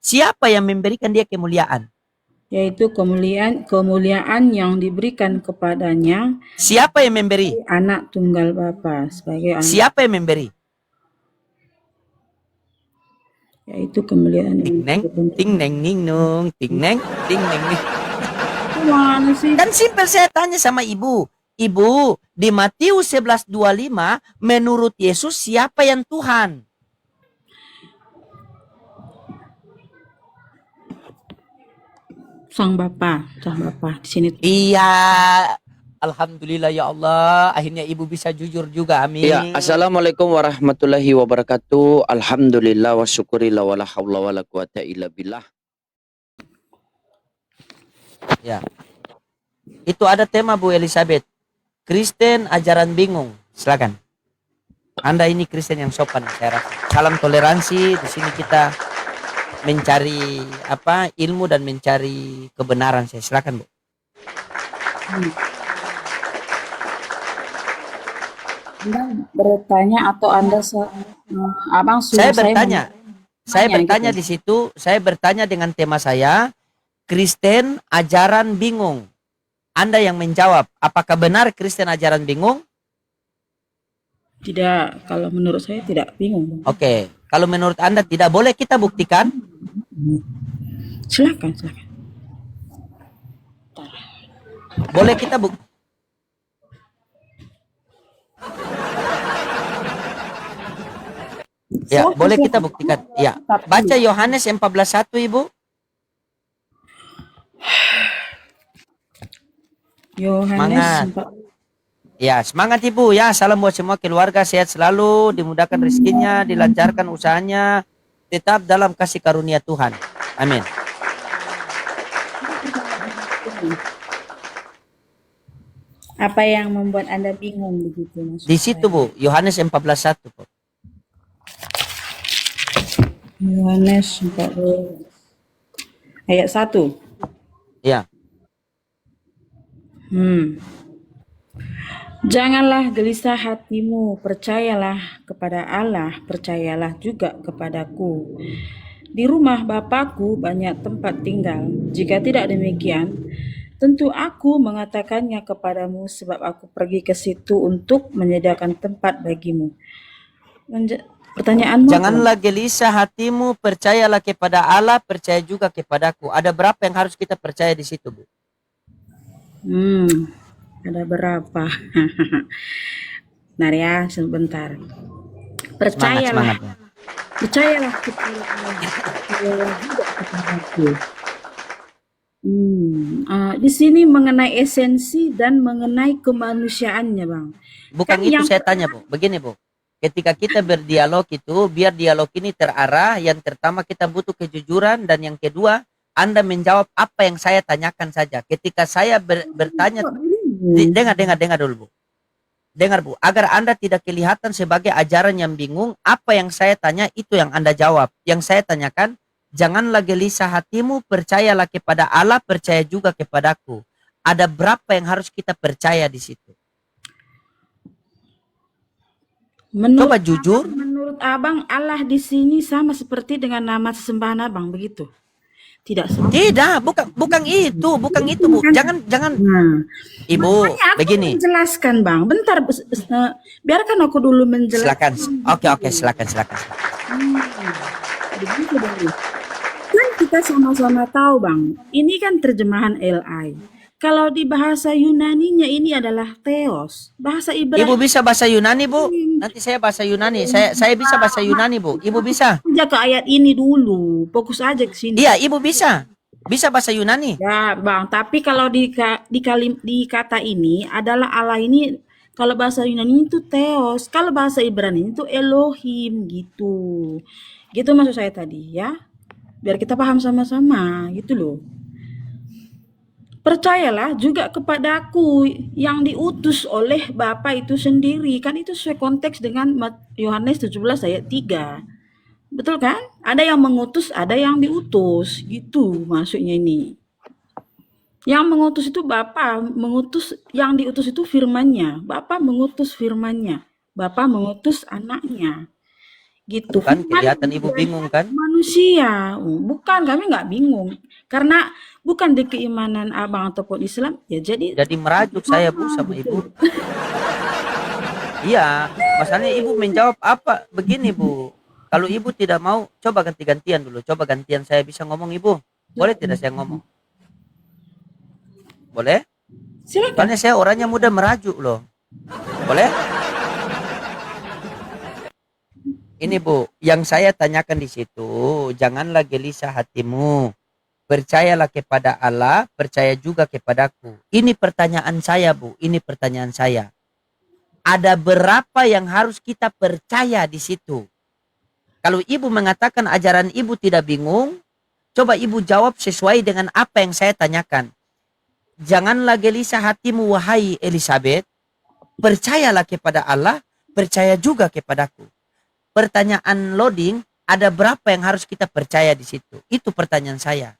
Siapa yang memberikan dia kemuliaan? Yaitu kemuliaan yang diberikan kepadanya. Siapa yang memberi? Anak tunggal Bapa sebagai anak. Siapa yang memberi? Yaitu kemuliaan Ting neng, ting neng ning nung, ting neng ning. Gimana sih? Kan simpel, saya tanya sama ibu. Ibu, di Matius 11:25 menurut Yesus siapa yang Tuhan? Sang Bapa di sini. Iya. Alhamdulillah ya Allah, akhirnya ibu bisa jujur juga, amin. Ya, assalamualaikum warahmatullahi wabarakatuh. Alhamdulillah wa syukurillah wa la hawla wa la quwata illa billah. Ya. Itu ada tema Bu Elizabeth. Kristen ajaran bingung. Silakan. Anda ini Kristen yang sopan, saya rasa. Salam toleransi. Di sini kita mencari ilmu dan mencari kebenaran. Saya silakan Bu. Anda bertanya atau Anda Abang suruh Saya bertanya. Saya bertanya gitu. di situ, saya bertanya dengan tema saya, Kristen ajaran bingung. Anda yang menjawab, apakah benar Kristen ajaran bingung? Tidak, kalau menurut saya tidak bingung. Oke, kalau menurut Anda tidak, boleh kita buktikan? Silakan. Boleh kita buktikan? Ya, boleh kita buktikan. Ya, baca Yohanes 14:1 Ibu. Yohanes 4. Ya, semangat Ibu ya. Salam buat semua keluarga, sehat selalu, dimudahkan rezekinya, dilancarkan usahanya, tetap dalam kasih karunia Tuhan. Amin. Apa yang membuat Anda bingung begitu maksud Di situ Bu, Yohanes 14:1 Bu. Yohanes 14 ayat 1. Ya. Janganlah gelisah hatimu, percayalah kepada Allah, percayalah juga kepadaku. Di rumah Bapakku banyak tempat tinggal. Jika tidak demikian, tentu aku mengatakannya kepadamu, sebab aku pergi ke situ untuk menyediakan tempat bagimu. Pertanyaanmu, janganlah gelisah hatimu, percayalah kepada Allah, percaya juga kepadaku. Ada berapa yang harus kita percaya di situ, Bu? Ada berapa? Nah ya, sebentar. Percayalah. Percayalah kepada Allah. Percayalah juga kepadaku. Di sini mengenai esensi dan mengenai kemanusiaannya, Bang. Bukan kan itu saya tanya, Bu. Begini, Bu. Ketika kita berdialog itu, biar dialog ini terarah, yang pertama kita butuh kejujuran, dan yang kedua, Anda menjawab apa yang saya tanyakan saja. Ketika saya bertanya, dengar dulu, Bu. Dengar, Bu. Agar Anda tidak kelihatan sebagai ajaran yang bingung, apa yang saya tanya itu yang Anda jawab. Yang saya tanyakan, janganlah gelisah hatimu, percayalah kepada Allah, percaya juga kepadaku. Ada berapa yang harus kita percaya di situ? Coba jujur. Menurut Abang, Allah di sini sama seperti dengan nama sesembahan Abang, begitu? Tidak, bukan itu, Bu. Jangan. Ibu, begini. Menjelaskan, Bang. Bentar, biarkan aku dulu menjelaskan. Silakan. Oke, silakan. Begitu, Bang. Kan kita sama-sama tahu, Bang. Ini kan terjemahan LI. Kalau di bahasa Yunaninya ini adalah theos. Bahasa Ibrani. Ibu bisa bahasa Yunani, Bu? Nanti saya bahasa Yunani. Saya bisa bahasa Yunani, Bu. Ibu bisa? Aja ke ayat ini dulu. Fokus aja ke sini. Iya, Ibu bisa. Bisa bahasa Yunani. Ya, Bang. Tapi kalau di kata ini adalah Allah ini, kalau bahasa Yunani itu theos. Kalau bahasa Ibrani itu Elohim gitu. Gitu maksud saya tadi ya. Biar kita paham sama-sama gitu loh. Percayalah juga kepadaku yang diutus oleh Bapa itu sendiri. Kan itu sesuai konteks dengan Yohanes 17 ayat 3. Betul kan? Ada yang mengutus, ada yang diutus. Gitu maksudnya ini. Yang mengutus itu Bapa, mengutus, yang diutus itu firman-Nya. Bapa mengutus firman-Nya. Bapa mengutus anaknya. gitu. Kan Firman kelihatan ibu dari bingung kan? manusia. Bukan, kami nggak bingung. Karena bukan di keimanan abang ataupun Islam, ya jadi Jadi merajuk saya Bu sama sama ibu. gitu. Iya, masalahnya ibu menjawab apa? Begini Bu, kalau ibu tidak mau, coba ganti-gantian dulu. Coba gantian saya bisa ngomong ibu. Boleh tidak saya ngomong? Boleh? Silakan. Soalnya saya orangnya mudah merajuk loh. Boleh? Ini Bu, yang saya tanyakan di situ, janganlah gelisah hatimu. Percayalah kepada Allah, percaya juga kepadaku. Ini pertanyaan saya Bu, ini pertanyaan saya. Ada berapa yang harus kita percaya di situ? Kalau ibu mengatakan ajaran ibu tidak bingung, coba ibu jawab sesuai dengan apa yang saya tanyakan. Janganlah gelisah hatimu wahai Elizabeth, percayalah kepada Allah, percaya juga kepadaku. Pertanyaan loading, ada berapa yang harus kita percaya di situ? Itu pertanyaan saya.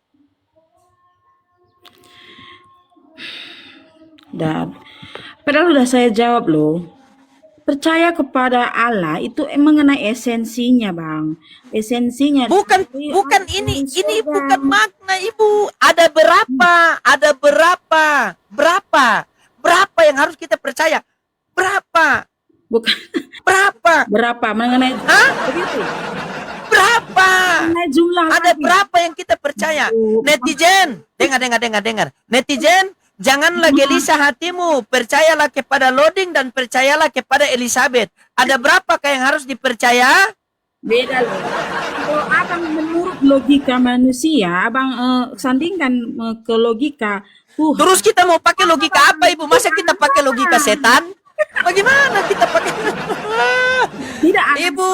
Dan padahal udah saya jawab loh. Percaya kepada Allah itu mengenai esensinya, Bang. Esensinya Bukan dari bukan Allah ini surga. bukan makna ibu. Ada berapa? Ada berapa? Berapa yang harus kita percaya? Berapa? Bukan Berapa? berapa mengenai Hah? begitu. Berapa? Mengenai jumlah Ada lagi. berapa yang kita percaya? Netizen, dengar. Netizen, janganlah gelisah hatimu. Percayalah kepada loading dan percayalah kepada Elizabeth. Ada berapakah yang harus dipercaya? Beda loh. Kalau abang menurut logika manusia, abang sandingkan ke logika Tuhan. Terus kita mau pakai logika apa ibu? Masa kita pakai logika setan? Bagaimana kita pakai? Tidak akan, Ibu.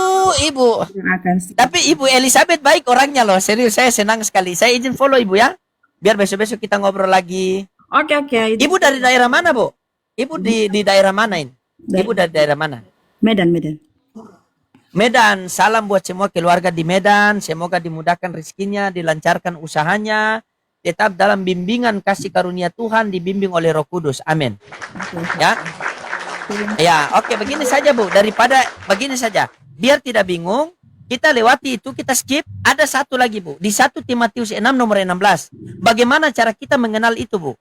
tidak akan. Tapi Ibu Elizabeth baik orangnya loh. Serius, saya senang sekali. Saya izin follow Ibu ya. Biar besok-besok kita ngobrol lagi. Oke. Ibu dari daerah mana, Bu? Ibu di daerah mana ini? Ibu dari daerah mana? Medan. Medan. Salam buat semua keluarga di Medan. Semoga dimudahkan rezekinya, dilancarkan usahanya. Tetap dalam bimbingan kasih karunia Tuhan, dibimbing oleh Roh Kudus. Amin. Ya. Ya, oke, begini saja Bu. Daripada begini saja, biar tidak bingung, kita lewati itu, kita skip. Ada satu lagi Bu, di 1 Timotius 6 nomor 16. Bagaimana cara kita mengenal itu Bu?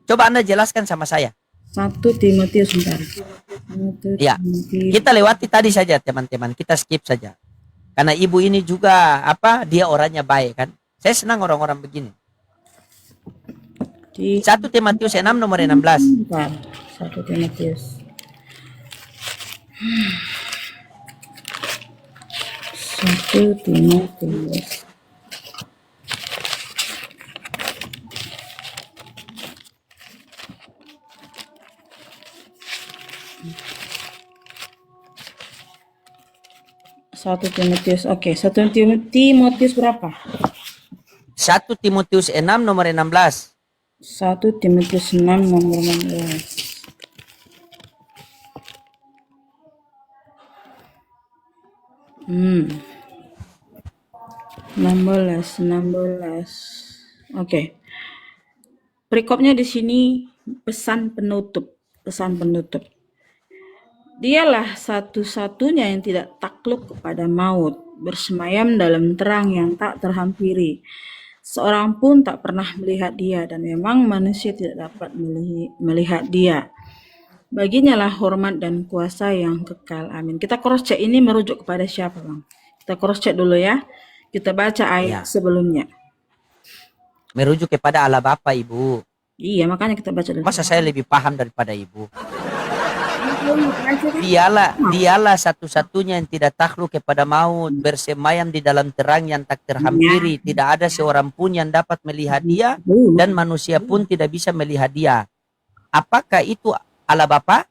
Coba Anda jelaskan sama saya. 1 Timotius bentar. 1 Ya, Timotius. kita lewati tadi saja teman-teman, kita skip saja. Karena ibu ini juga dia orangnya baik kan. Saya senang orang-orang begini. Di 1 Timotius 6 nomor 16. bentar. 1 Timotius. 1 Timotius. Satu Timotius. Oke, 1 Timotius berapa? 1 Timotius 6 nomor 16. 1 Timotius 6 nomor 16. Hmm. 16. Oke. Perikopnya di sini pesan penutup. Dialah satu-satunya yang tidak takluk kepada maut, bersemayam dalam terang yang tak terhampiri. Seorang pun tak pernah melihat dia, dan memang manusia tidak dapat melihat dia. Baginya lah hormat dan kuasa yang kekal. Amin. Kita cross check ini merujuk kepada siapa, Bang? Kita cross check dulu ya. Kita baca ayat sebelumnya. Merujuk kepada Allah Bapa Ibu. Iya, makanya kita baca dulu. Masa saya lebih paham daripada Ibu? Dialah satu-satunya yang tidak takluk kepada maut, bersemayam di dalam terang yang tak terhampiri. Tidak ada seorang pun yang dapat melihat dia, dan manusia pun tidak bisa melihat dia. Apakah itu Allah Bapa?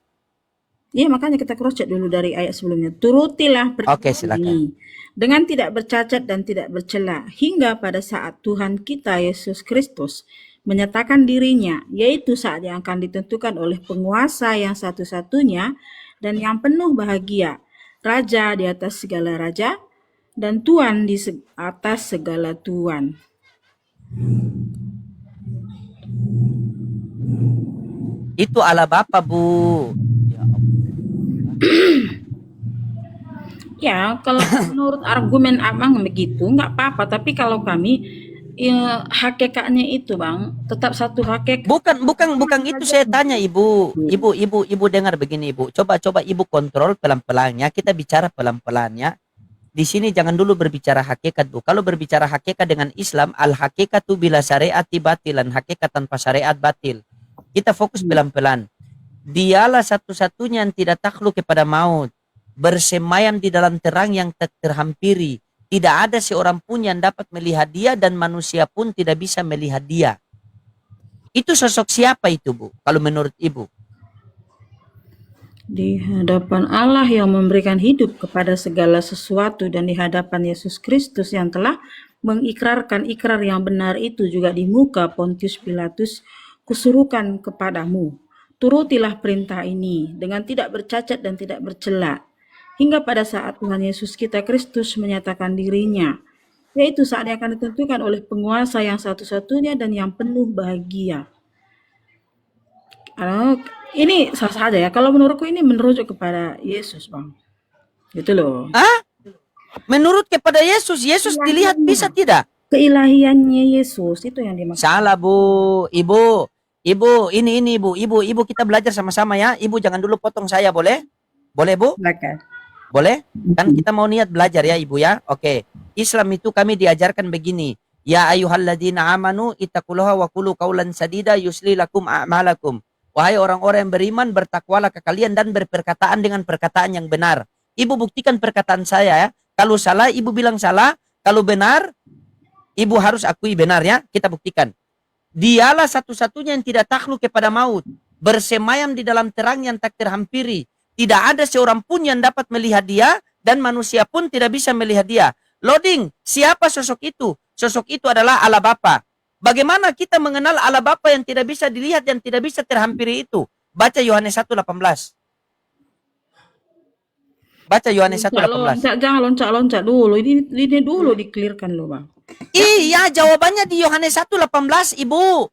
Iya, makanya kita cross check dulu dari ayat sebelumnya. Turutilah Oke, silakan. dengan tidak bercacat dan tidak bercela, hingga pada saat Tuhan kita Yesus Kristus menyatakan dirinya, yaitu saat yang akan ditentukan oleh penguasa yang satu-satunya dan yang penuh bahagia, Raja di atas segala raja dan Tuan di atas segala tuan. Itu Allah Bapa, Bu. Ya, kalau menurut argumen abang begitu, nggak apa-apa. Tapi kalau kami, ya, hakikatnya itu bang, tetap satu hakikat. Bukan itu saya tanya ibu. Ibu dengar begini ibu. Coba ibu kontrol pelan-pelannya. Kita bicara pelan-pelannya. Di sini jangan dulu berbicara hakikat bu. Kalau berbicara hakikat dengan Islam, al hakikatu bila syariat batilan, hakikat tanpa syariat batil. Kita fokus pelan-pelan. Dialah satu-satunya yang tidak takluk kepada maut, bersemayam di dalam terang yang tak terhampiri. Tidak ada seorang pun yang dapat melihat dia dan manusia pun tidak bisa melihat dia. Itu sosok siapa itu bu? Kalau menurut ibu? Di hadapan Allah yang memberikan hidup kepada segala sesuatu dan di hadapan Yesus Kristus yang telah mengikrarkan ikrar yang benar itu juga di muka Pontius Pilatus, kusuruhkan kepadamu, turutilah perintah ini dengan tidak bercacat dan tidak bercela, hingga pada saat Tuhan Yesus kita Kristus menyatakan dirinya, yaitu saat yang akan ditentukan oleh penguasa yang satu-satunya dan yang penuh bahagia. Ini sah saja ya. Kalau menurutku ini merujuk kepada Yesus, Bang. Gitu loh. Hah? Menurut kepada Yesus, Yesus dilihat bisa tidak? Keilahiannya Yesus itu yang dimaksud. Salah bu, ibu, ini bu, ibu kita belajar sama-sama ya. Ibu jangan dulu potong saya boleh? Boleh bu? Silakan. Boleh? Kan kita mau niat belajar ya ibu ya. Oke. Islam itu kami diajarkan begini. Ya ayyuhalladzina amanu ittaqullaha wa qulu qaulan sadida yusli lakum a'malakum. Wahai orang-orang yang beriman, bertakwalah ke kalian dan berperkataan dengan perkataan yang benar. Ibu buktikan perkataan saya ya. Kalau salah, ibu bilang salah. Kalau benar, ibu harus akui benar ya. Kita buktikan. Dialah satu-satunya yang tidak takluk kepada maut. Bersemayam di dalam terang yang tak terhampiri. Tidak ada seorang pun yang dapat melihat dia. Dan manusia pun tidak bisa melihat dia. Loading, siapa sosok itu? Sosok itu adalah Allah Bapa. Bagaimana kita mengenal Allah Bapa yang tidak bisa dilihat dan tidak bisa terhampiri itu? Baca Yohanes 1:18. Baca Yohanes 1:18. Jangan loncat-loncat dulu. Ini dulu dikelirkan loh, Bang. Iya, jawabannya di Yohanes 1:18, Ibu.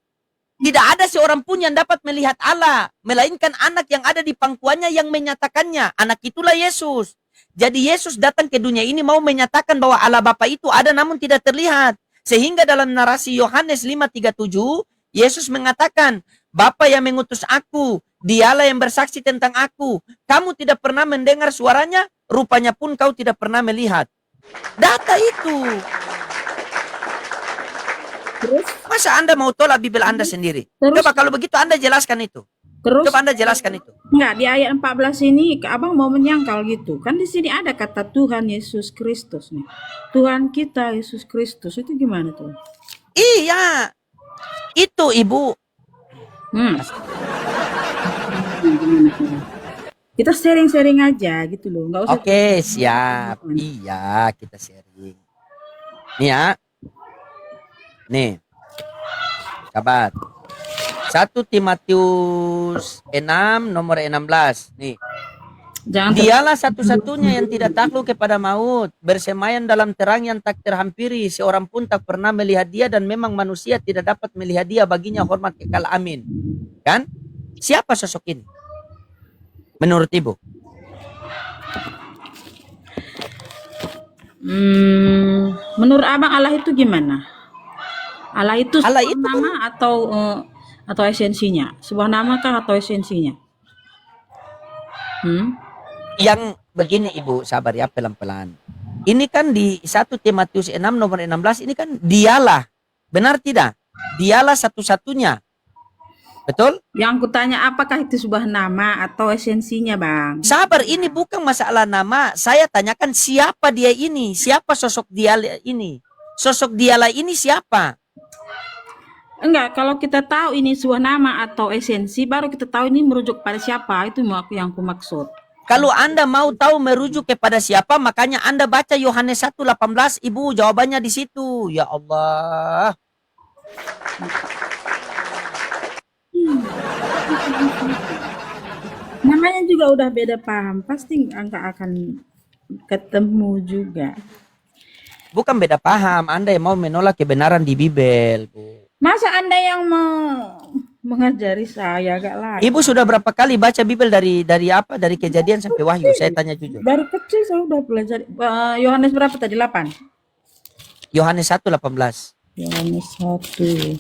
Tidak ada seorang pun yang dapat melihat Allah, melainkan anak yang ada di pangkuannya yang menyatakannya. Anak itulah Yesus. Jadi Yesus datang ke dunia ini mau menyatakan bahwa Allah Bapa itu ada namun tidak terlihat. Sehingga dalam narasi Yohanes 5:37, Yesus mengatakan, Bapa yang mengutus aku, dialah yang bersaksi tentang aku. Kamu tidak pernah mendengar suaranya, rupanya pun kau tidak pernah melihat. Data itu. Terus? Masa Anda mau tolak Bibel Anda sendiri? Terus? Coba kalau begitu Anda jelaskan itu. Terus? Coba Anda jelaskan itu. Enggak, di ayat 14 ini Abang mau menyangkal gitu. Kan di sini ada kata Tuhan Yesus Kristus nih. Tuhan kita Yesus Kristus itu gimana tuh? Iya. Itu Ibu. Kita sharing-sharing aja gitu loh, nggak usah. Oke, siap. Iya, kita sharing. Nih ya. Nih. Sahabat. 1 Timotius 6 nomor 16. Nih. Dialah satu-satunya yang tidak takluk kepada maut, bersemayam dalam terang yang tak terhampiri, seorang pun tak pernah melihat dia dan memang manusia tidak dapat melihat dia, baginya hormat kekal, amin. Kan? Siapa sosok ini? Menurut Ibu? Menurut Abang Allah itu gimana? Allah itu nama atau esensinya? Sebuah nama kah atau esensinya? Yang begini Ibu, sabar ya, pelan-pelan. Ini kan di 1 Timotius 6 nomor 16 ini kan dialah. Benar tidak? Dialah satu-satunya. Betul? Yang kutanya apakah itu sebuah nama atau esensinya, Bang? Sabar, ini bukan masalah nama. Saya tanyakan siapa dia ini? Siapa sosok dia ini? Sosok dialah ini siapa? Enggak, kalau kita tahu ini sebuah nama atau esensi, baru kita tahu ini merujuk pada siapa. Itu yang aku maksud. Kalau Anda mau tahu merujuk kepada siapa, makanya Anda baca Yohanes 1:18, Ibu, jawabannya di situ. Ya Allah. Namanya juga udah beda paham, pasti nggak akan ketemu juga. Bukan beda paham, Anda yang mau menolak kebenaran di Bibel, Bu. Masa Anda yang mengajari saya agak lain. Ibu sudah berapa kali baca Bibel dari apa? Dari Kejadian sampai Wahyu? Saya tanya jujur. Dari kecil saya udah belajar. Yohanes berapa tadi? 8. Yohanes 1:18. Yohanes 1.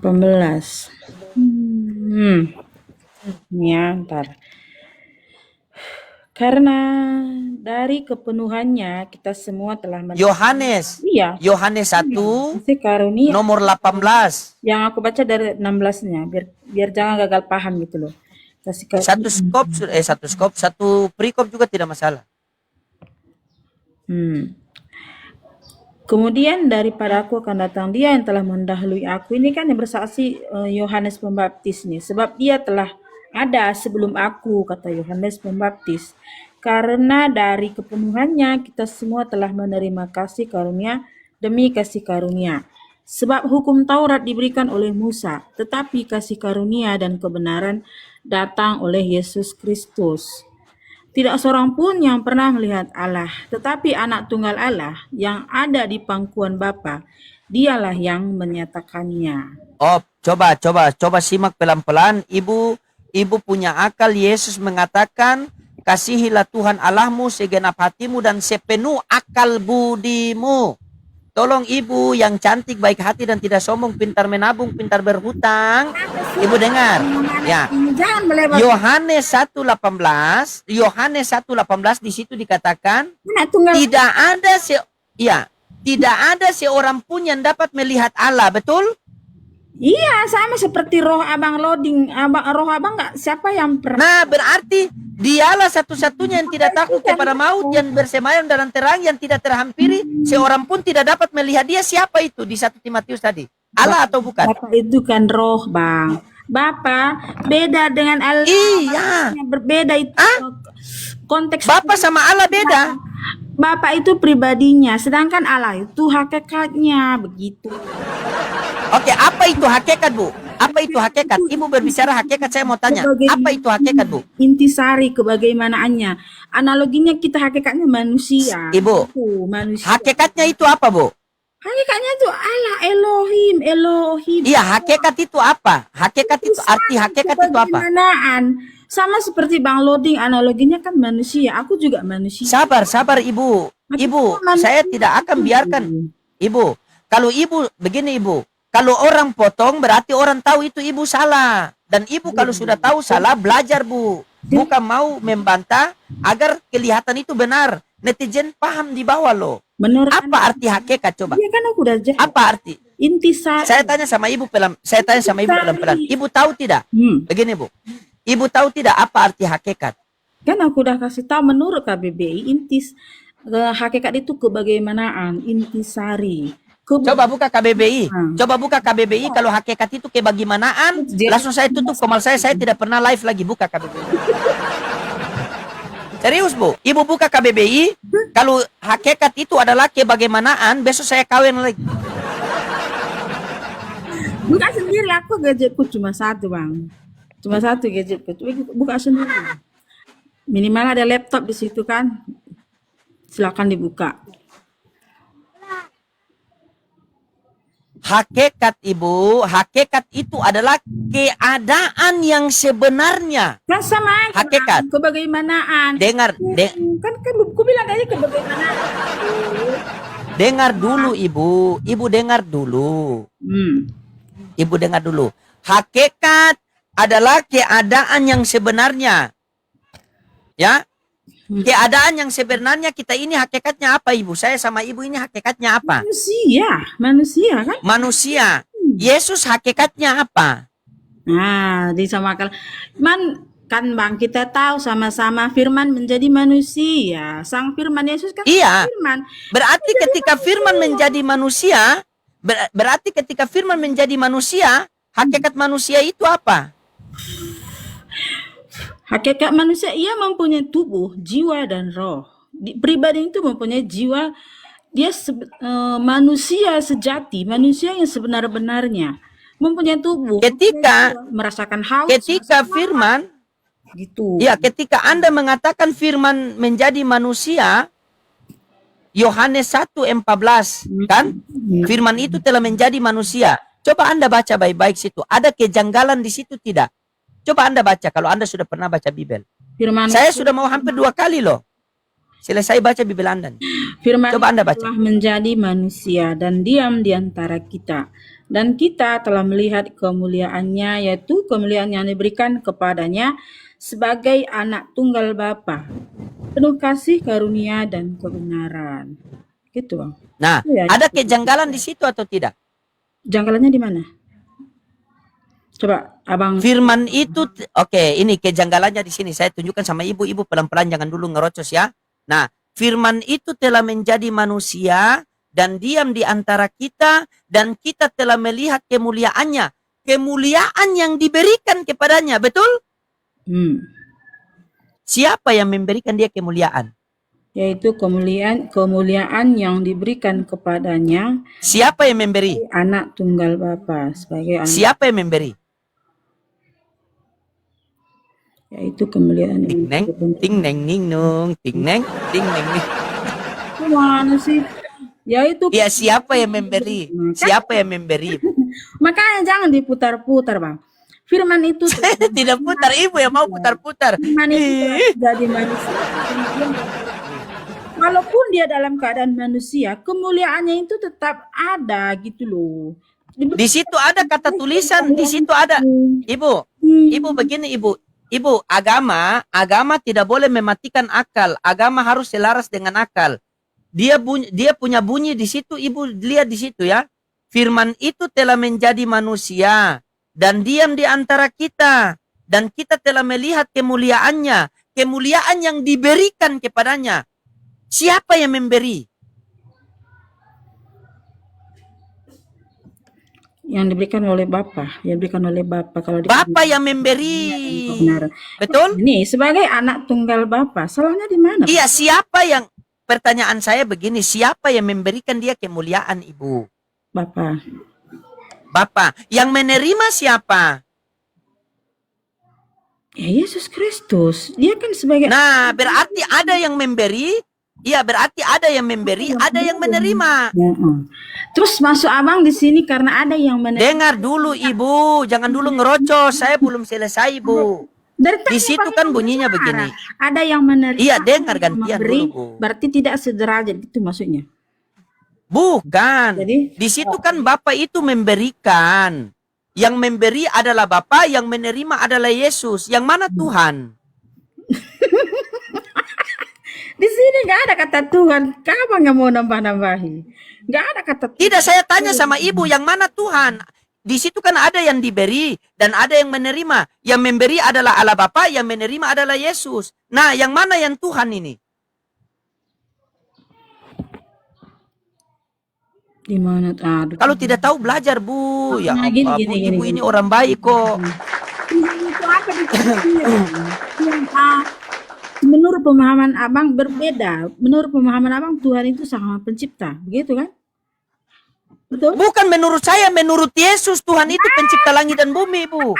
Belas. Ya, ntar. Karena dari kepenuhannya kita semua telah Yohanes. Iya, Yohanes 1 kasih karunia. nomor 18. Yang aku baca dari 16-nya biar jangan gagal paham gitu loh. Kasih Satu perikop juga tidak masalah. Kemudian daripada aku akan datang dia yang telah mendahului aku. Ini kan yang bersaksi Yohanes Pembaptis nih. Sebab dia telah ada sebelum aku, kata Yohanes Pembaptis. Karena dari kepenuhannya kita semua telah menerima kasih karunia demi kasih karunia. Sebab hukum Taurat diberikan oleh Musa, tetapi kasih karunia dan kebenaran datang oleh Yesus Kristus. Tidak seorang pun yang pernah melihat Allah, tetapi anak tunggal Allah yang ada di pangkuan Bapa, dialah yang menyatakannya. Oh, coba simak pelan-pelan. Ibu punya akal. Yesus mengatakan, kasihilah Tuhan Allahmu segenap hatimu dan sepenuh akal budimu. Tolong ibu yang cantik, baik hati dan tidak sombong, pintar menabung, pintar berhutang. Ibu dengar. Ya. Jangan melewati Yohanes 1:18, Yohanes 1:18 di situ dikatakan anak tunggal. tidak ada seorang pun yang dapat melihat Allah, betul? Iya, sama seperti roh abang loading. Roh abang nggak siapa yang pernah. Nah, berarti dialah satu-satunya yang tidak takut kepada maut, yang bersemayam dalam terang, yang tidak terhampiri. Seorang pun tidak dapat melihat dia. Siapa itu di 1 Timotius tadi? Allah atau bukan? Bapak itu kan roh, Bang. Bapak beda dengan Allah. Iya. Berbeda itu konteks. Bapak sama Allah beda. Bapak itu pribadinya, sedangkan Allah itu hakikatnya, begitu. Oke, apa itu hakikat, Bu? Apa itu hakikat? Ibu berbicara hakikat, saya mau tanya. Apa itu hakikat, Bu? Intisari kebagaimanaannya. Analoginya kita hakikatnya manusia. Ibu, Itu, manusia. hakikatnya itu apa, Bu? Hakikatnya itu Allah, Elohim. Iya, hakikat itu apa? Hakikat itu, arti hakikat itu apa? Kebagaimanaan. Sama seperti Bang Loading, analoginya kan manusia. Aku juga manusia. Sabar, Ibu. Ibu, saya tidak akan biarkan. Ibu, kalau Ibu, begini Ibu. Kalau orang potong, berarti orang tahu itu Ibu salah. Dan Ibu kalau sudah tahu salah, belajar, Bu. Bukan mau membantah agar kelihatan itu benar. Netizen paham di bawah loh. Benar kan? Apa arti hakikat, coba? Iya kan aku udah jawab. Apa arti? Intisari. Saya tanya sama Ibu pelan-pelan. Ibu tahu tidak? Begini, Bu. Ibu tahu tidak apa arti hakikat? Kan aku udah kasih tahu menurut KBBI hakikat itu kebagaimanaan, intisari. Coba buka KBBI. Kalau hakikat itu kebagaimanaan, langsung saya tutup komal saya tidak pernah live lagi. Buka KBBI. Serius, Bu. Ibu buka KBBI, kalau hakikat itu adalah kebagaimanaan, besok saya kawin lagi. Buka sendiri, aku gadgetku cuma satu, Bang. Cuma satu gadgetku. Buka sendiri. Minimal ada laptop di situ kan. Silakan dibuka. Hakikat, Ibu, hakikat itu adalah keadaan yang sebenarnya. Kan sama aja. Hakikat. Kebagaimanaan. Dengar, kan aku bilang aja kebagaimanaan. dengar dulu, Ibu. Ibu dengar dulu. Ibu dengar dulu. Hakikat adalah keadaan yang sebenarnya. Ya. Keadaan yang sebenarnya kita ini hakikatnya apa, Ibu? Saya sama Ibu ini hakikatnya apa? Manusia kan? Manusia. Yesus hakikatnya apa? Nah, disamakan. Kan Bang, kita tahu sama-sama firman menjadi manusia. Sang firman Yesus kan firman. Berarti ketika firman menjadi manusia, berarti ketika firman menjadi manusia, hakikat manusia itu apa? Hakikat manusia, ia mempunyai tubuh, jiwa, dan roh. Pribadi itu mempunyai jiwa, dia manusia sejati, manusia yang sebenar-benarnya. Mempunyai tubuh, Ketika merasakan haus. Ketika firman Gitu. Iya, ketika Anda mengatakan firman menjadi manusia, Yohanes 1:14, kan? Firman itu telah menjadi manusia. Coba Anda baca baik-baik situ. Ada kejanggalan di situ tidak? Coba Anda baca kalau Anda sudah pernah baca Bibel. Firman Saya sudah mau hampir 2 kali loh. Selesai baca Bibel Anda. Firman Coba Anda baca. telah menjadi manusia dan diam di antara kita. Dan kita telah melihat kemuliaannya, yaitu kemuliaan yang diberikan kepadanya sebagai anak tunggal Bapa, penuh kasih, karunia, dan kebenaran. Gitu, Bang. Nah, Iya, ada kejanggalan di situ atau tidak? janggalannya di mana? Coba Abang. Firman itu, oke, ini kejanggalannya di sini. Saya tunjukkan sama ibu-ibu pelan-pelan, jangan dulu ngerocos ya. Nah, firman itu telah menjadi manusia dan diam di antara kita, dan kita telah melihat kemuliaannya. Kemuliaan yang diberikan kepadanya, betul? Siapa yang memberikan dia kemuliaan? Yaitu kemuliaan yang diberikan kepadanya Siapa yang memberi? anak tunggal Bapa sebagai anak, Siapa yang memberi? yaitu kemuliaan Ting neng, ting neng ning nung, ting neng ning. Mana sih? Yaitu Ya, siapa yang memberi? Siapa yang memberi? makanya jangan diputar-putar, Bang. Firman itu Tidak putar, ibu yang mau putar-putar. firman itu telah jadi manusia. Walaupun dia dalam keadaan manusia, kemuliaannya itu tetap ada gitu loh. Di situ ada kata tulisan, di situ ada. Ibu, ibu begini ibu. Ibu, agama tidak boleh mematikan akal. Agama harus selaras dengan akal. Dia punya bunyi di situ, ibu lihat di situ ya. Firman itu telah menjadi manusia dan diam di antara kita, dan kita telah melihat kemuliaannya, kemuliaan yang diberikan kepadanya. Siapa yang memberi? Yang diberikan oleh Bapa, kalau Bapa yang memberi. benar. Betul? Ini sebagai anak tunggal Bapa, salahnya di mana? Iya, siapa yang, pertanyaan saya begini, siapa yang memberikan dia kemuliaan, Ibu? Bapa. Bapa. Yang menerima siapa? Ya Yesus Kristus. Dia kan sebagai Nah, berarti ada yang memberi. Iya, berarti ada yang memberi, ada yang menerima. Terus masuk Abang di sini karena ada yang menerima. Dengar dulu, Ibu, jangan dulu ngerocos. Saya belum selesai, Bu. Dari Di situ kan bunyinya begini. Ada yang menerima. Iya, dengar yang gantian memberi, dulu, Bu. berarti tidak sederajat itu maksudnya. Bukan. Jadi Di situ kan Bapa itu memberikan. Yang memberi adalah Bapa, yang menerima adalah Yesus. Yang mana Tuhan? di sini nggak ada kata Tuhan. Kamu nggak mau nambah-nambahi? Nggak ada kata Tuhan. Tidak, saya tanya sama ibu, yang mana Tuhan? Di situ kan ada yang diberi dan ada yang menerima. Yang memberi adalah Allah Bapa, yang menerima adalah Yesus. Nah, yang mana yang Tuhan ini? Di mana? Aduh. Kalau tidak tahu belajar, Bu. Ya Nah, Allah, Bu, ibu ini orang baik kok. Itu apa di sini? Menurut pemahaman Abang berbeda. Menurut pemahaman Abang Tuhan itu sama pencipta, begitu kan? Betul? Bukan menurut saya, menurut Yesus Tuhan itu pencipta langit dan bumi, Bu.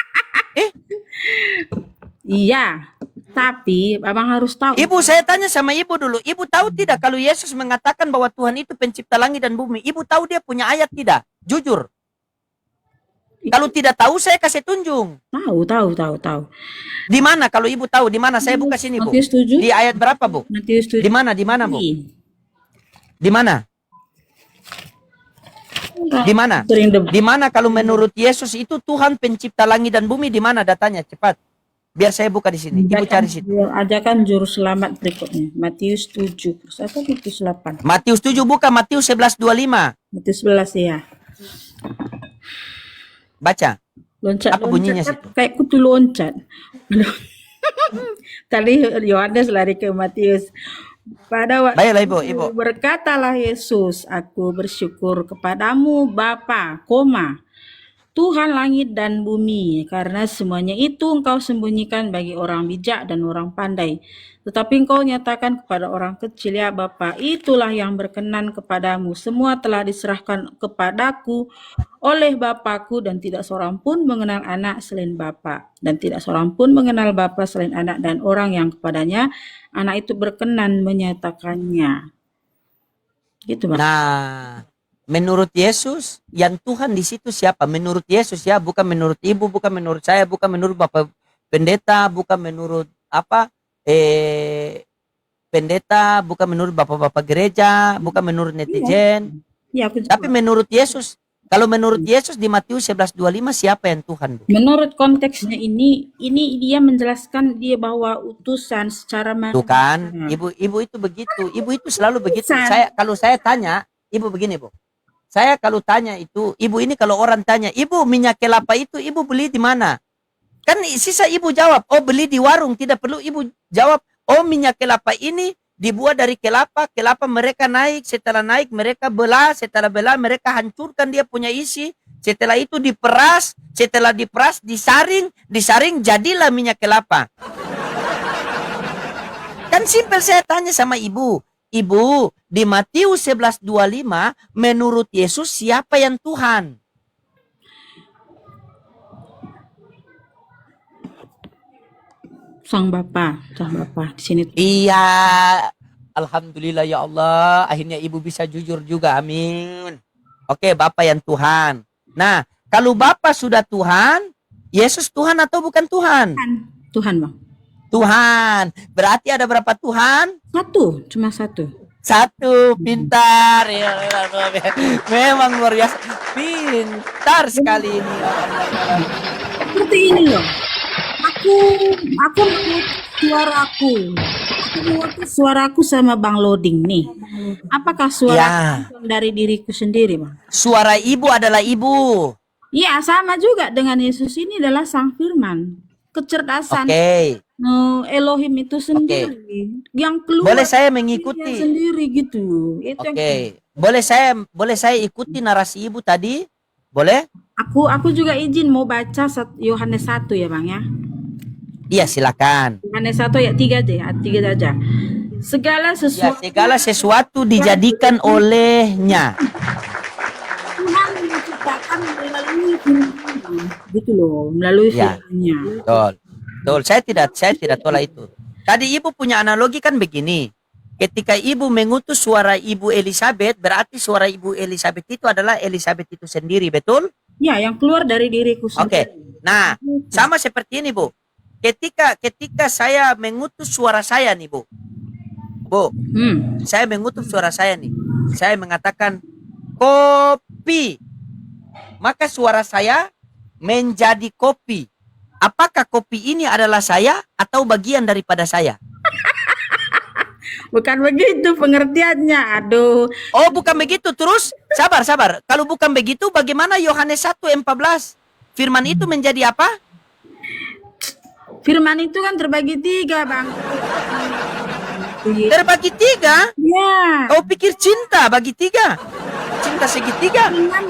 Iya, tapi Abang harus tahu. Ibu, saya tanya sama ibu dulu. Ibu tahu tidak kalau Yesus mengatakan bahwa Tuhan itu pencipta langit dan bumi? Ibu tahu dia punya ayat tidak? Jujur. Kalau tidak tahu, saya kasih tunjuk. Tahu. Di mana? Kalau ibu tahu, di mana? Saya buka sini, Bu. Matius 7. Di ayat berapa, Bu? Matius 7. Di mana? Di mana, Bu? Di mana? Di mana? Sering debat. Di mana kalau menurut Yesus itu Tuhan pencipta langit dan bumi? Di mana datanya? Cepat. Biar saya buka di sini. Ibu cari situ. Ajakan juru selamat berikutnya. Matius 7. Atau Matius 8. Matius 7 buka, Matius 11:25. Matius 11 ya. Baca. Loncat. Apa bunyinya loncat, situ? kayak kutu loncat. Tadi Yohanes lari ke Matius. Pada waktu Baiklah, Ibu. berkatalah Yesus, aku bersyukur kepadamu Bapa, Tuhan langit dan bumi, karena semuanya itu engkau sembunyikan bagi orang bijak dan orang pandai. Tetapi engkau nyatakan kepada orang kecil, ya Bapa, itulah yang berkenan kepadamu. Semua telah diserahkan kepadaku oleh Bapakku, dan tidak seorang pun mengenal anak selain Bapa, dan tidak seorang pun mengenal Bapa selain anak dan orang yang kepadanya anak itu berkenan menyatakannya. Gitu, Bang. Nah, menurut Yesus, yang Tuhan di situ siapa? Menurut Yesus ya, bukan menurut ibu, bukan menurut saya, bukan menurut Bapak Pendeta, bukan menurut apa? Pendeta, bukan menurut bapak-bapak gereja, bukan menurut netizen. Ya, aku Tapi juga. menurut Yesus, kalau menurut Yesus di Matius 11:25 siapa yang Tuhan, Bu? Menurut konteksnya ini dia menjelaskan dia bahwa utusan secara Tuh kan, manusia. ibu itu begitu, ibu itu selalu begitu. Utusan. Kalau saya tanya, ibu begini, Bu. Saya kalau tanya itu, ibu ini kalau orang tanya, ibu minyak kelapa itu ibu beli di mana? Kan sisa ibu jawab, oh beli di warung. Tidak perlu ibu jawab, oh minyak kelapa ini dibuat dari kelapa. Kelapa mereka naik, setelah naik mereka belah, setelah belah mereka hancurkan dia punya isi. Setelah itu diperas, setelah diperas disaring jadilah minyak kelapa. Kan simpel saya tanya sama ibu. Ibu, di Matius 11:25 menurut Yesus siapa yang Tuhan? Sang Bapa di sini. Iya, alhamdulillah ya Allah, akhirnya ibu bisa jujur juga, amin. Oke, Bapa yang Tuhan. Nah, kalau Bapa sudah Tuhan, Yesus Tuhan atau bukan Tuhan? Tuhan, Bang. Tuhan. Berarti ada berapa Tuhan? Cuma satu. Satu, pintar. Ya, memang luar biasa. Pintar sekali ini. Seperti ini loh. Aku mengutus suaraku. Aku mengutus suaraku sama Bang Loading nih. Apakah suara dari diriku sendiri, Bang? Suara ibu adalah ibu. Iya, sama juga dengan Yesus ini adalah Sang Firman. Kecerdasan Elohim itu sendiri yang keluar. Boleh saya mengikuti sendiri gitu. Boleh saya ikuti narasi ibu tadi? Boleh? Aku juga izin mau baca Yohanes 1 ya, Bang ya. Iya, silakan. Yohanes 1 ayat 3 deh, ayat 3 saja. Segala sesuatu dijadikan olehnya. Tuhan menciptakan melalui firman. Gitu loh, melalui firman-Nya. Betul. Saya tidak tolak itu. Tadi ibu punya analogi kan begini. Ketika ibu mengutus suara ibu Elizabeth, berarti suara ibu Elizabeth itu adalah Elizabeth itu sendiri, betul? Ya, yang keluar dari diriku sendiri. Oke. Nah, sama seperti ini, Bu. Ketika saya mengutus suara saya nih, Bu. Saya mengutus suara saya nih. Saya mengatakan kopi. Maka suara saya menjadi kopi. Apakah kopi ini adalah saya atau bagian daripada saya? Bukan begitu pengertiannya. Aduh. Oh, bukan begitu. Terus sabar. Kalau bukan begitu, bagaimana Yohanes 1:14? Firman itu menjadi apa? Firman itu kan terbagi 3, Bang. Terbagi 3? Ya. Kau pikir cinta bagi 3? Cinta segitiga? Dengan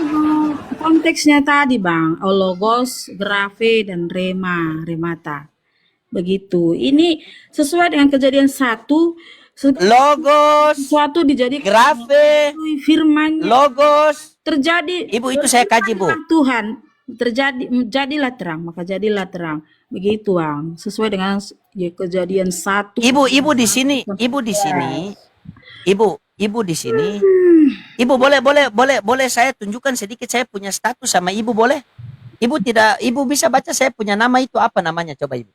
konteksnya tadi, Bang. Logos, graphe, dan remata. Begitu. Ini sesuai dengan Kejadian 1. Logos, sesuatu dijadikan graphe, firman logos. Terjadi. Ibu, itu saya kaji, Bu. Tuhan. Jadilah terang, maka jadilah terang. Begitu, Bang. Sesuai dengan Kejadian 1. Ibu di sini. Ibu boleh saya tunjukkan sedikit saya punya status sama ibu, boleh? Ibu bisa baca saya punya nama itu apa namanya, coba ibu.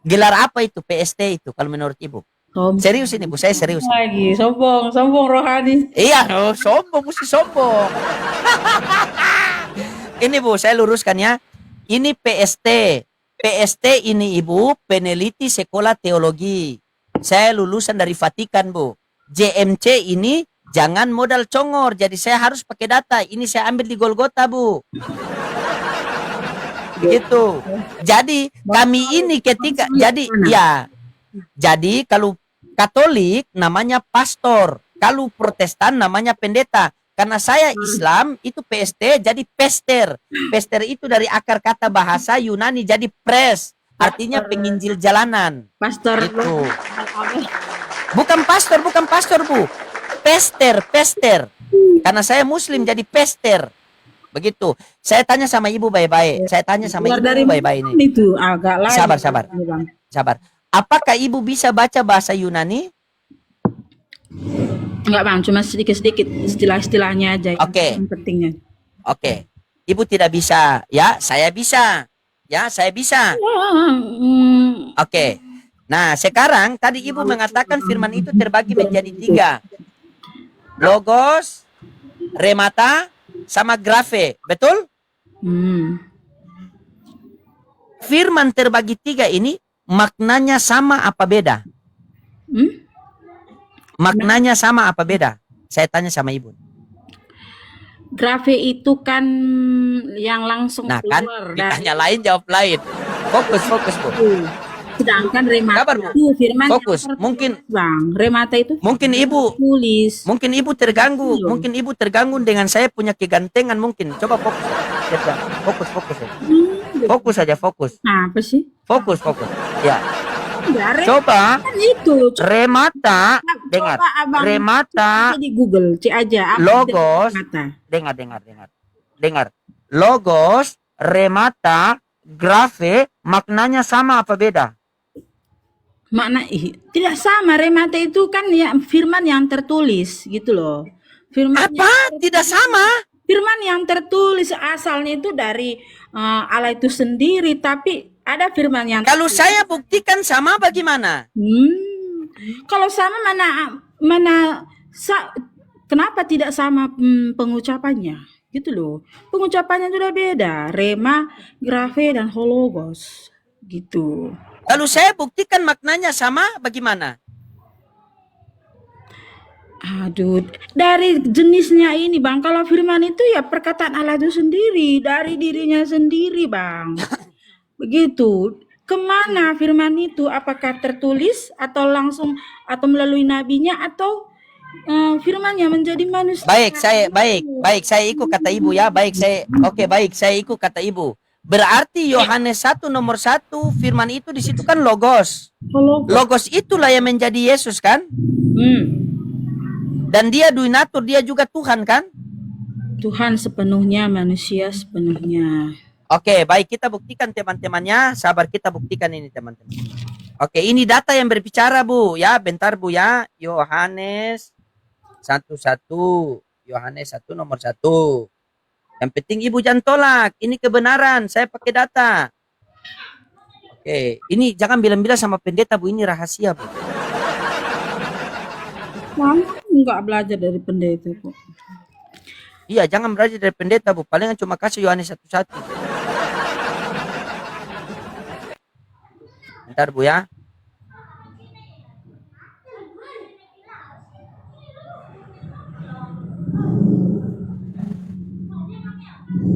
Gelar apa itu PST itu kalau menurut ibu? Serius ini, Bu, saya serius. Lagi sombong rohani. Iya, sombong, mesti sombong. Ini, Bu, saya luruskan ya. Ini PST. PST ini, Ibu, peneliti sekolah teologi. Saya lulusan dari Vatikan, Bu. JMC ini jangan modal congor. Jadi saya harus pakai data. Ini saya ambil di Golgota, Bu. Gitu. Jadi kami ini jadi kalau Katolik namanya pastor, kalau Protestan namanya pendeta. Karena saya Islam itu PST jadi pester. Pester itu dari akar kata bahasa Yunani jadi pres. Artinya penginjil jalanan. Pastor. Itu. Bukan pastor, Bu. Pester. Karena saya muslim jadi pester. Begitu. Saya tanya sama ibu baik-baik. Saya tanya sama Keluar ibu dari baik-baik ini. mana itu agak lain. Sabar. Apakah ibu bisa baca bahasa Yunani? Enggak bang, cuma sedikit-sedikit istilah-istilahnya aja. Oke. Yang pentingnya. Oke. Ibu tidak bisa. Ya, saya bisa. Oke. Nah, sekarang tadi ibu mengatakan firman itu terbagi menjadi 3. Logos, remata, sama grafe. Betul? Firman terbagi 3 ini maknanya sama apa beda? Maknanya sama apa beda? Saya tanya sama ibu. Grafe itu kan yang langsung Nah kan, keluar ditanya lain jawab lain. Fokus Bu. Sedangkan remata Sabar, Bu. itu firman Fokus. yang tertulis, Mungkin bang, remata itu mungkin ibu tulis. Mungkin ibu terganggu, Iya. mungkin ibu terganggu dengan saya punya kegantengan mungkin. Coba fokus. Fokus saja. Fokus. Apa sih? Fokus. Ya. Ya, Coba kan itu. remata, dengar. Coba abang Remata, di Google, cek aja. Apa logos, itu remata? dengar. Logos, remata, grafe, maknanya sama apa beda? Tidak sama. Remata itu kan ya firman yang tertulis gitu loh. Apa? Tidak sama? Firman yang tertulis asalnya itu dari Allah itu sendiri, tapi ada firman yang Kalau saya buktikan sama bagaimana? Kalau sama kenapa tidak sama pengucapannya? Gitu loh. Pengucapannya sudah beda. Rema, grafe dan hologos. Gitu. Kalau saya buktikan maknanya sama bagaimana? Aduh, dari jenisnya ini bang, kalau firman itu ya perkataan Allah itu sendiri, dari dirinya sendiri bang. Begitu. Kemana firman itu? Apakah tertulis atau langsung atau melalui nabinya atau firmannya menjadi manusia? Baik, saya ikut kata ibu ya. Saya ikut kata ibu. Berarti Yohanes 1 nomor 1 firman itu di situ kan logos. Logos itulah yang menjadi Yesus kan? Dan dia duinatur, dia juga Tuhan kan? Tuhan sepenuhnya, manusia sepenuhnya. Oke, baik, kita buktikan teman-temannya. Sabar, kita buktikan ini teman-teman. Oke, ini data yang berbicara Bu ya. Bentar Bu ya. Yohanes 1 nomor 1. Yang penting ibu jangan tolak. Ini kebenaran. Saya pakai data. Oke, ini jangan bilang-bilang sama pendeta Bu. Ini rahasia Bu. Mama enggak belajar dari pendeta kok. Iya, jangan belajar dari pendeta Bu. Palingan cuma kasih Yohanes 1:1. Bentar Bu ya.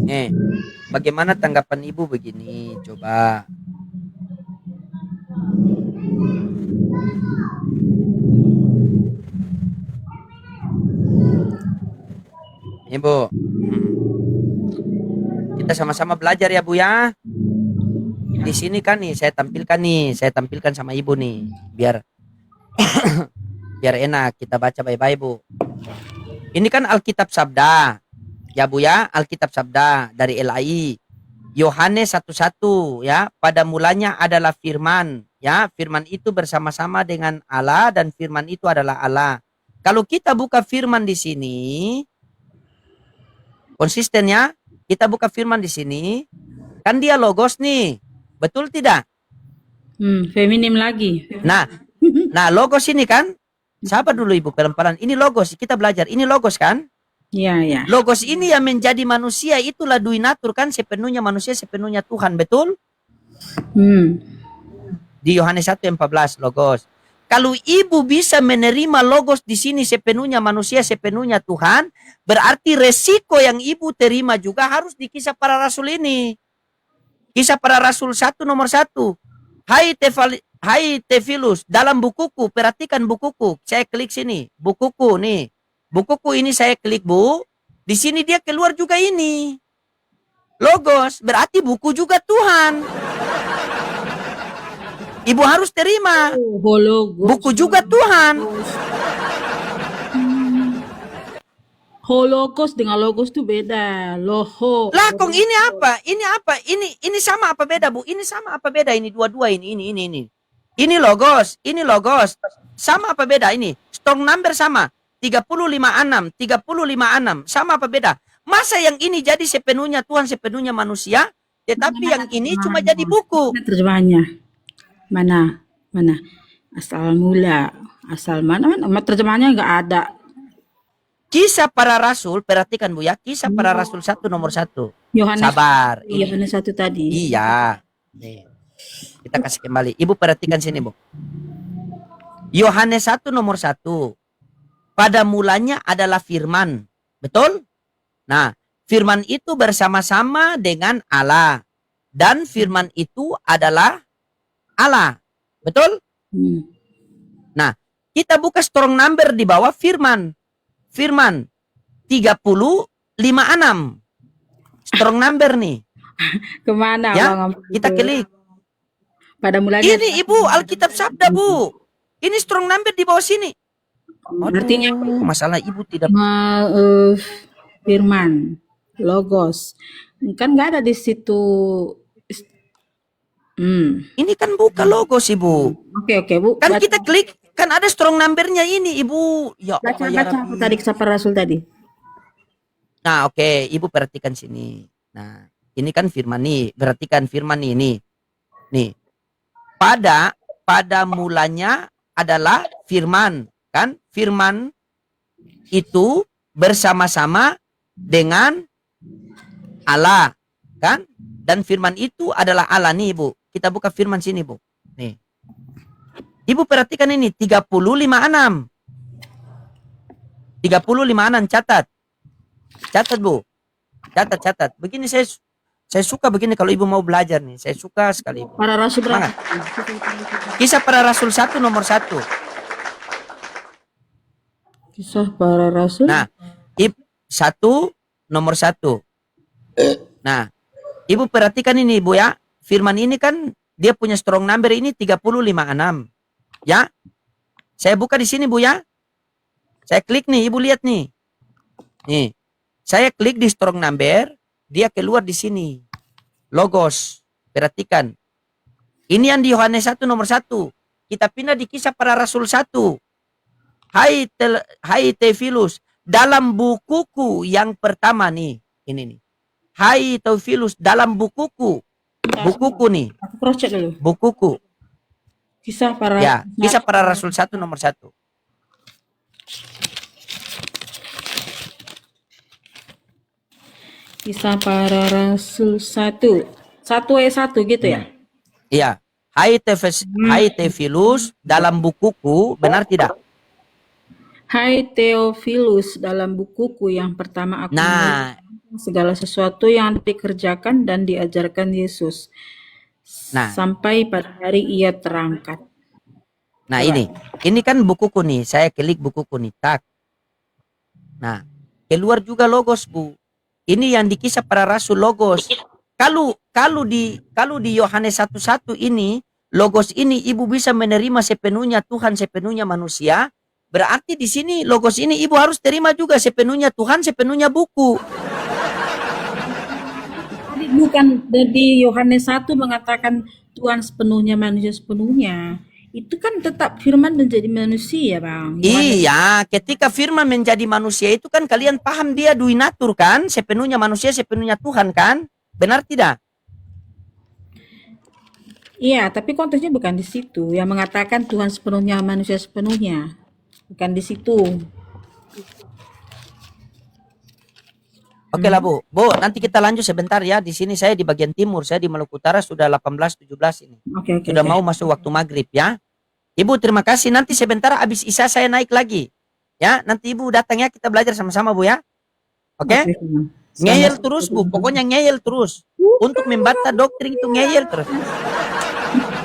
Nih, bagaimana tanggapan ibu begini? Coba. Ibu, kita sama-sama belajar ya Bu ya. Di sini kan nih, saya tampilkan sama ibu nih, biar biar enak kita baca baik-baik Bu. Ini kan Alkitab Sabda, ya Bu ya, Alkitab Sabda dari LAI. Yohanes 1:1 ya, pada mulanya adalah firman, ya, firman itu bersama-sama dengan Allah dan firman itu adalah Allah. Kalau kita buka firman di sini, konsisten ya, kita buka firman di sini, kan dia logos nih, betul tidak? Feminim lagi. Nah logos ini kan, sabar dulu ibu pelan-pelan. Ini logos, kita belajar. Ini logos kan? Iya, ya. Logos ini yang menjadi manusia, itulah duinatur kan, sepenuhnya manusia, sepenuhnya Tuhan, betul? Di Yohanes 1:14 logos. Kalau ibu bisa menerima logos di sini sepenuhnya manusia, sepenuhnya Tuhan, berarti resiko yang ibu terima juga harus di Kisah Para Rasul ini. Kisah Para Rasul 1 nomor 1. Hai Tefilus, dalam bukuku, perhatikan bukuku. Saya klik sini, bukuku nih. Bukuku ini saya klik Bu. Di sini dia keluar juga ini. Logos, berarti buku juga Tuhan. Ibu harus terima. Hologos. Buku juga Tuhan. Hologos dengan logos tuh beda. Loho. Lah, kong ini apa? Ini apa? Ini sama apa beda, Bu? Ini sama apa beda? Ini dua-dua ini. Ini logos, ini logos. Sama apa beda ini? Strong number sama. 356, 356. Sama apa beda? Masa yang ini jadi sepenuhnya Tuhan, sepenuhnya manusia, tetapi yang ini cuma jadi buku. Mana terjemahannya? Mana? Asal mula. Asal mana? Terjemahannya nggak ada. Kisah para Rasul, perhatikan Bu ya. Kisah para Rasul 1 nomor 1. Yohanes. Sabar. Yohanes 1 tadi. Iya. Nih. Kita kasih kembali. Ibu perhatikan sini, Bu. Yohanes 1 nomor 1. Pada mulanya adalah firman. Betul? Nah, firman itu bersama-sama dengan Allah. Dan firman itu adalah Allah. Betul? Nah, kita buka strong number di bawah firman. Firman 356. Strong number nih. Kemana? Ya, Bang? kita klik. Pada mulanya. Ini Ibu, Alkitab Sabda, Bu. Ini strong number di bawah sini. Artinya Masalah Ibu tidak. Firman, logos. Kan nggak ada di situ. Ini kan buka logos, Ibu. Oke, Bu. Kan kita klik, kan ada strong numbernya ini, Ibu. Ya Baca Allah, ya apa Rabbi. tadi kisah para rasul tadi. Nah, oke, Ibu perhatikan sini. Nah, ini kan firman nih, perhatikan firman nih. Nih. Pada mulanya adalah firman, kan? Firman itu bersama-sama dengan Allah, kan? Dan firman itu adalah Allah nih, Ibu. Kita buka firman sini, Bu. Nih. Ibu perhatikan ini 356. 356 catat. Catat, Bu. Catat. Begini saya suka begini kalau Ibu mau belajar nih. Saya suka sekali. Para rasul berapa? Semangat. Kisah para Rasul 1 nomor 1. Kisah para rasul. Nah, 1 nomor 1. Nah, Ibu perhatikan ini, Ibu ya. Firman ini kan dia punya strong number ini 356. Ya. Saya buka di sini, Bu ya. Saya klik nih, Ibu lihat nih. Nih. Saya klik di strong number, dia keluar di sini. Logos. Perhatikan. Ini yang di Yohanes 1 nomor 1. Kita pindah di kisah para Rasul 1. Hai Theophilus, dalam bukuku yang pertama nih. Ini nih. Hai Theophilus, dalam bukuku. Bukuku nih. Aku cross check dulu. Bukuku. Kisah para Ya, kisah para Rasul 1 nomor 1. Kisah para rasul 1. 1 gitu ya? Iya. Hai Theophilus, dalam bukuku, benar tidak? Hai Theophilus, dalam bukuku yang pertama aku Nah, menulis segala sesuatu yang dikerjakan dan diajarkan Yesus. Nah. Sampai pada hari ia terangkat. nah ini kan bukuku nih. Saya klik bukuku nih, tak. Nah, keluar juga logos, Bu. Ini yang di kisah para rasul logos. Kalau di Yohanes 1:1 ini, logos ini Ibu bisa menerima sepenuhnya Tuhan, sepenuhnya manusia. Berarti di sini logos ini Ibu harus terima juga sepenuhnya Tuhan, sepenuhnya buku. Bukan di Yohanes 1 mengatakan Tuhan sepenuhnya, manusia sepenuhnya. Itu kan tetap firman menjadi manusia, Bang. Iya, ketika firman menjadi manusia itu kan kalian paham dia duinatur kan? Sepenuhnya manusia, sepenuhnya Tuhan kan? Benar tidak? Iya, tapi konteksnya bukan di situ. Yang mengatakan Tuhan sepenuhnya, manusia sepenuhnya. Bukan di situ. Oke lah, Bu. Bu, nanti kita lanjut sebentar ya. Di sini saya di bagian timur, saya di Maluku Utara sudah 18:17 ini. Oke. Sudah mau masuk waktu maghrib ya. Ibu terima kasih. Nanti sebentar habis Isya saya naik lagi. Ya, nanti Ibu datang ya, kita belajar sama-sama, Bu ya. Oke? Ngeyel terus, Bu. Pokoknya ngeyel terus. Untuk membantah doktrin itu ngeyel terus.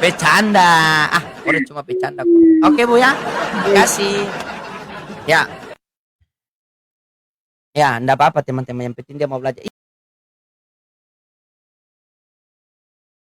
Bercanda. Udah cuma bercanda. Oke, Bu ya. Terima kasih. Ya. Ya, enggak apa-apa teman-teman, yang penting dia mau belajar.